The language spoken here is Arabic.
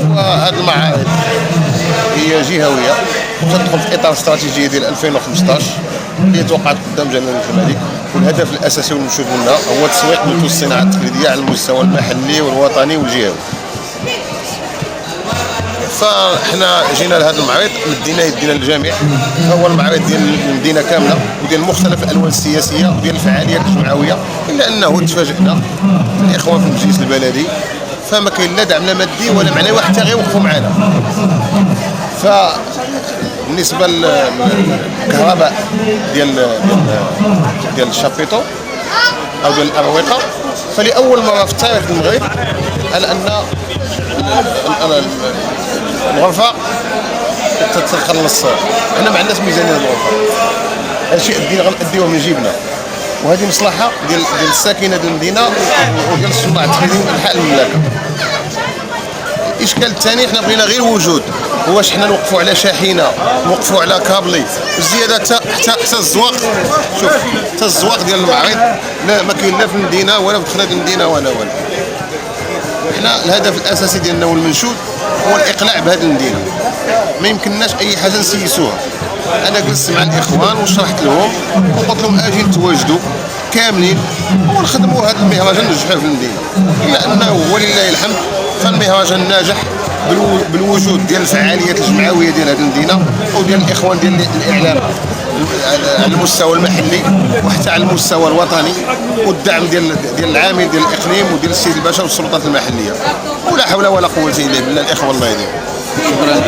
وهذه المعارض هي جهويه وتدخل في اطار استراتيجيه ديال 2015 اللي توقعت قدام جلاله الملك. والهدف الاساسي والمنشود منها هو تسويق منتوج الصناعه التقليديه على المستوى المحلي والوطني والجهوي. فاحنا جينا لهذا المعرض مدينا يدينا للجميع، فهو المعرض ديال المدينه كامله وديال مختلف الالوان السياسيه وديال الفعاليات الجمعويه، الا انه تفاجئنا الاخوان في المجلس البلدي فما كاين لا دعم لا مادي ولا معنوي حتى غيوقفوا معنا. فبالنسبه للكهرباء ديال الشابيطو او ديال الاروقه، فلاول مره في تاريخ المغرب على ان الغرفه تتخلص. حنا ما عندناش ميزانيه للغرفه، هادشي غنأديوه من جيبنا، وهذه مصلحه ديال الساكنه ديال المدينه وديال الصناع التقليديين من انحاء المملكه. الاشكال الثاني حنا بغينا غير وجود، واش حنا نوقفوا على شاحنه نوقفوا على كابلي الزياده حتى الزواق. شوف حتى الزواق ديال المعرض لا ما كاين لا في المدينه ولا في دخلة المدينه ولا حنا الهدف الاساسي ديالنا والمنشود هو الاقلاع بهذه المدينه. ما يمكنناش اي حاجه نسيسوها. انا جلست مع الاخوان وشرحت لهم وقلت لهم اجي نتواجدوا كاملين ونخدموا هذا المهرجان ننجحوه في المدينه. الا انه ولله الحمد فالمهرجان ناجح بالوجود ديال الفعاليات الجمعويه ديال هذه المدينه وديال الاخوان ديال الاعلام على المستوى المحلي وحتى على المستوى الوطني، والدعم ديال العامل ديال الاقليم وديال السيد الباشا والسلطات المحليه. ولا حول ولا قوه الا بالله. الاخوه الله يديم. شكرا.